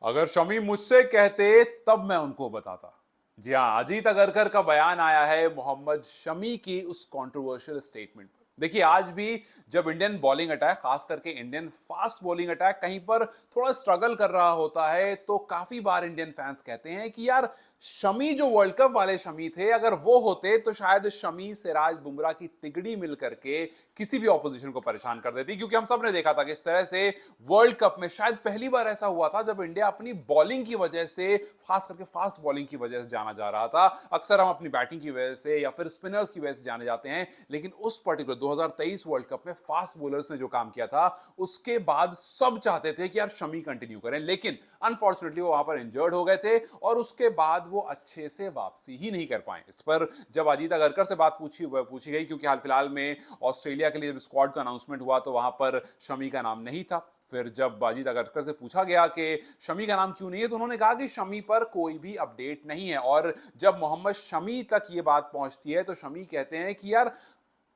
अगर शमी मुझसे कहते तब मैं उनको बताता। जी हाँ, अजीत अगरकर का बयान आया है मोहम्मद शमी की उस कंट्रोवर्शियल स्टेटमेंट पर। देखिए, आज भी जब इंडियन बॉलिंग अटैक, खास करके इंडियन फास्ट बॉलिंग अटैक कहीं पर थोड़ा स्ट्रगल कर रहा होता है, तो काफी बार इंडियन फैंस कहते हैं कि यार शमी जो वर्ल्ड कप वाले शमी थे, अगर वो होते तो शायद शमी सिराज बुमराह की तिगड़ी मिल करके किसी भी ऑपोजिशन को परेशान कर देती। क्योंकि हम सब ने देखा था कि इस तरह से वर्ल्ड कप में शायद पहली बार ऐसा हुआ था जब इंडिया अपनी बॉलिंग की वजह से, खास करके फास्ट बॉलिंग की वजह से जाना जा रहा था। अक्सर हम अपनी बैटिंग की वजह से या फिर स्पिनर्स की वजह से जाने जाते हैं, लेकिन उस पर्टिकुलर 2023 वर्ल्ड कप में फास्ट बॉलर्स ने जो काम किया था, उसके बाद सब चाहते थे कि यार शमी कंटिन्यू करें, लेकिन अनफॉर्चुनेटली वो वहां पर इंजर्ड हो गए थे और उसके बाद वो अच्छे से वापसी ही नहीं कर पाए। इस पर जब अजीत अगरकर से बात पूछी गई, क्योंकि हाल फिलहाल में ऑस्ट्रेलिया के लिए जब स्क्वाड का अनाउंसमेंट हुआ तो वहां पर शमी का नाम नहीं था। फिर जब अजीत अगरकर से पूछा गया कि शमी का नाम क्यों नहीं है, तो उन्होंने कहा कि शमी पर कोई भी अपडेट नहीं है। और जब मोहम्मद शमी तक ये बात पहुंचती है तो शमी कहते हैं कि यार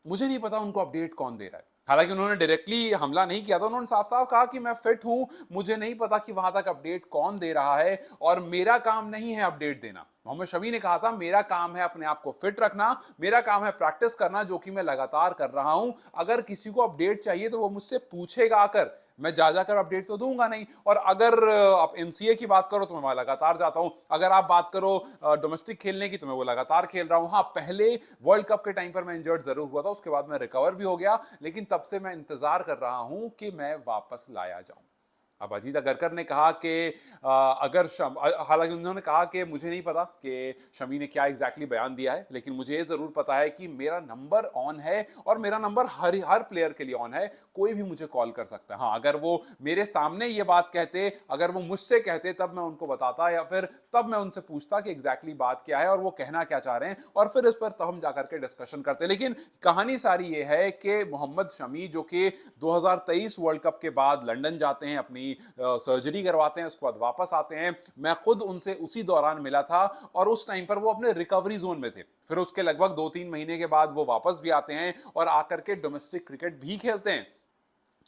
मुझे नहीं पता उनको अपडेट कौन दे रहा है। हालांकि उन्होंने डायरेक्टली हमला नहीं किया था, उन्होंने साफ साफ कहा कि मैं फिट हूं, मुझे नहीं पता कि वहां तक अपडेट कौन दे रहा है और मेरा काम नहीं है अपडेट देना। मोहम्मद शमी ने कहा था मेरा काम है अपने आप को फिट रखना, मेरा काम है प्रैक्टिस करना, जो कि मैं लगातार कर रहा हूं। अगर किसी को अपडेट चाहिए तो वो मुझसे पूछेगा आकर, मैं जा जाकर अपडेट तो दूंगा नहीं। और अगर आप एमसीए की बात करो तो मैं वहां लगातार जाता हूं, अगर आप बात करो डोमेस्टिक खेलने की तो मैं वो लगातार खेल रहा हूं। हाँ, पहले वर्ल्ड कप के टाइम पर मैं इंजर्ड जरूर हुआ था, उसके बाद मैं रिकवर भी हो गया, लेकिन तब से मैं इंतजार कर रहा हूं कि मैं वापस लाया जाऊं। अब अजीत अगरकर ने कहा कि हालांकि उन्होंने कहा कि मुझे नहीं पता कि शमी ने क्या एग्जैक्टली बयान दिया है, लेकिन मुझे ये जरूर पता है कि मेरा नंबर ऑन है और मेरा नंबर हर हर प्लेयर के लिए ऑन है, कोई भी मुझे कॉल कर सकता है। हाँ, अगर वो मेरे सामने ये बात कहते, अगर वो मुझसे कहते, तब मैं उनको बताता या फिर तब मैं उनसे पूछता कि एग्जैक्टली बात क्या है और वो कहना क्या चाह रहे हैं, और फिर इस पर तब हम जाकर के डिस्कशन करते। लेकिन कहानी सारी ये है कि मोहम्मद शमी, जो कि 2023 वर्ल्ड कप के बाद लंदन जाते हैं, अपनी सर्जरी करवाते हैं, उसके बाद वापस आते हैं, मैं खुद उनसे उसी दौरान मिला था और उस टाइम पर वो अपने रिकवरी जोन में थे। फिर उसके लगभग 2-3 महीने के बाद वो वापस भी आते हैं और आकर के डोमेस्टिक क्रिकेट भी खेलते हैं,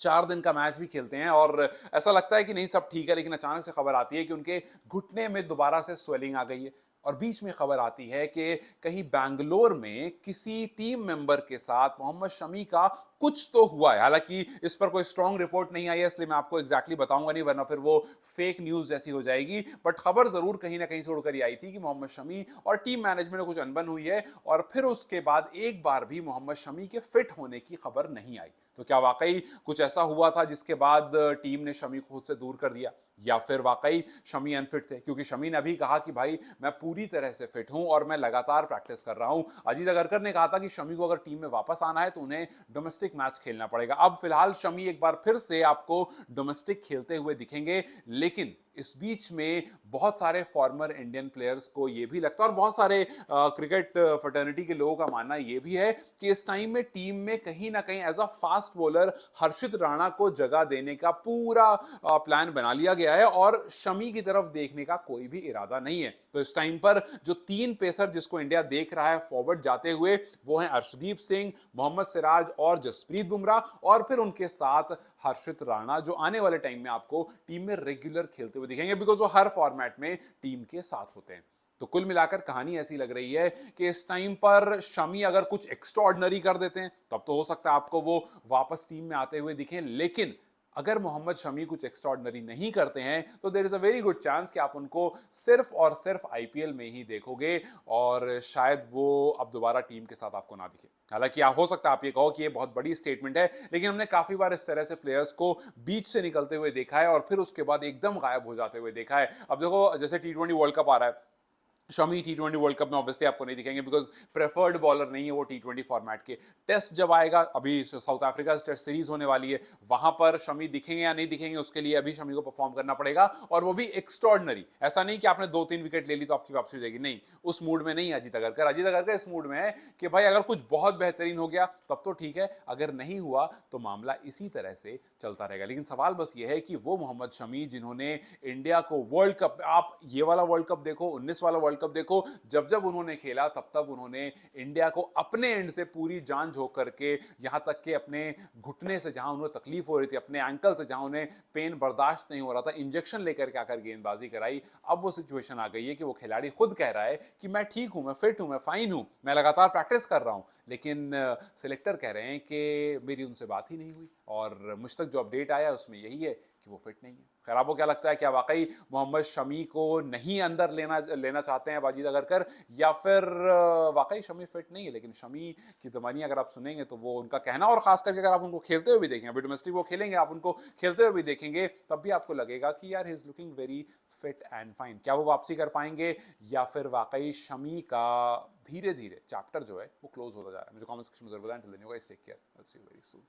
4 दिन का मैच भी खेलते हैं। और ऐसा लगता है कि नहीं सब ठीक है, लेकिन अचानक से खबर आती है कि उनके घुटने में दोबारा से स्वेलिंग आ गई है। और बीच में खबर आती है कि कहीं बैंगलोर में किसी टीम मेंबर के साथ मोहम्मद शमी का कुछ तो हुआ है। हालांकि इस पर कोई स्ट्रांग रिपोर्ट नहीं आई है, इसलिए मैं आपको एग्जैक्टली बताऊंगा नहीं, वरना फिर वो फेक न्यूज जैसी हो जाएगी। बट खबर जरूर कहीं ना कहीं से उड़कर आई थी कि मोहम्मद शमी और टीम मैनेजमेंट में कुछ अनबन हुई है, और फिर उसके बाद एक बार भी मोहम्मद शमी के फिट होने की खबर नहीं आई। तो क्या वाकई कुछ ऐसा हुआ था जिसके बाद टीम ने शमी को खुद से दूर कर दिया, या फिर वाकई शमी अनफिट थे? क्योंकि शमी ने अभी कहा कि भाई मैं पूरी तरह से फिट हूं और मैं लगातार प्रैक्टिस कर रहा हूं। अजीत अगरकर ने कहा था कि शमी को अगर टीम में वापस आना है तो उन्हें डोमेस्टिक मैच खेलना पड़ेगा। अब फिलहाल शमी एक बार फिर से आपको डोमेस्टिक खेलते हुए दिखेंगे, लेकिन इस बीच में बहुत सारे फॉर्मर इंडियन प्लेयर्स को यह भी लगता है, और बहुत सारे क्रिकेट फर्टर्निटी के लोगों का मानना यह भी है कि इस टाइम में टीम में कहीं ना कहीं एज अ फास्ट बॉलर हर्षित राणा को जगह देने का पूरा प्लान बना लिया गया है और शमी की तरफ देखने का कोई भी इरादा नहीं है। तो इस टाइम पर जो 3 पेसर जिसको इंडिया देख रहा है फॉरवर्ड जाते हुए, वो हैं अर्शदीप सिंह, मोहम्मद सिराज और जसप्रीत बुमराह, और फिर उनके साथ हर्षित राणा, जो आने वाले टाइम में आपको टीम में रेगुलर खेलते हुए दिखेंगे, बिकॉज वो हर फॉर्मेट में टीम के साथ होते हैं। तो कुल मिलाकर कहानी ऐसी लग रही है कि इस टाइम पर शमी अगर कुछ एक्स्ट्रा ऑर्डिनरी कर देते हैं तब तो हो सकता है आपको वो वापस टीम में आते हुए दिखें, लेकिन अगर मोहम्मद शमी कुछ एक्स्ट्राऑर्डिनरी नहीं करते हैं तो there is a very good chance कि आप उनको सिर्फ और सिर्फ आईपीएल में ही देखोगे, और शायद वो अब दोबारा टीम के साथ आपको ना दिखे। हालांकि आप हो सकता है आप ये कहो कि ये बहुत बड़ी स्टेटमेंट है, लेकिन हमने काफी बार इस तरह से प्लेयर्स को बीच से निकलते हुए देखा है और फिर उसके बाद एकदम गायब हो जाते हुए देखा है। अब देखो, जैसे T20 वर्ल्ड कप आ रहा है, शमी T20 वर्ल्ड कप में ऑब्वियसली आपको नहीं दिखेंगे, बिकॉज प्रेफर्ड बॉलर नहीं है वो T20 फॉर्मेट के। टेस्ट जब आएगा, अभी साउथ अफ्रीका टेस्ट सीरीज होने वाली है, वहां पर शमी दिखेंगे या नहीं दिखेंगे उसके लिए अभी शमी को परफॉर्म करना पड़ेगा, और वो भी एक्स्ट्रॉर्डनरी। ऐसा नहीं कि आपने 2-3 विकेट ले ली तो आपकी वापसी हो जाएगी, नहीं, उस मूड में नहीं अजीत अगरकर। अजीत अगरकर इस मूड में है कि भाई अगर कुछ बहुत बेहतरीन हो गया तब तो ठीक है, अगर नहीं हुआ तो मामला इसी तरह से चलता रहेगा। लेकिन सवाल बस ये है कि वो मोहम्मद शमी जिन्होंने इंडिया को वर्ल्ड कप, आप ये वाला वर्ल्ड कप देखो, 19 वाला वर्ल्ड वर्ल्ड कप देखो, जब जब उन्होंने खेला तब तब उन्होंने इंडिया को अपने एंड से पूरी जान झोंक करके, यहां तक कि अपने घुटने से जहां उन्हें तकलीफ हो रही थी, अपने एंकल से जहां उन्हें पेन बर्दाश्त नहीं हो रहा था, इंजेक्शन लेकर के आकर गेंदबाजी कराई। अब वो सिचुएशन आ गई है कि वो खिलाड़ी खुद कह रहा है कि मैं ठीक हूं, मैं फिट हूं, मैं फाइन हूं, मैं लगातार प्रैक्टिस कर रहा हूं, लेकिन सिलेक्टर कह रहे हैं कि मेरी उनसे बात ही नहीं हुई और मुझ तक जो अपडेट आया उसमें यही है कि वो फिट नहीं है। खैर, आपको क्या लगता है, क्या वाकई मोहम्मद शमी को नहीं अंदर लेना चाहते हैं बाजीद अगरकर, या फिर वाकई शमी फिट नहीं है? लेकिन शमी की ज़बानी अगर आप सुनेंगे तो वो उनका कहना, और खास करके अगर आप उनको खेलते हुए भी देखेंगे, अभी डोमेस्टिक वो खेलेंगे, आप उनको खेलते हुए भी देखेंगे, तब भी आपको लगेगा कि यार he is looking very fit and fine. क्या वो वापसी कर पाएंगे, या फिर वाकई शमी का धीरे धीरे चैप्टर जो है वो क्लोज होता जा रहा है? मुझे कॉमेंट सेक्शन में जरूर बताएं। Till then you guys take care, let's see you very soon.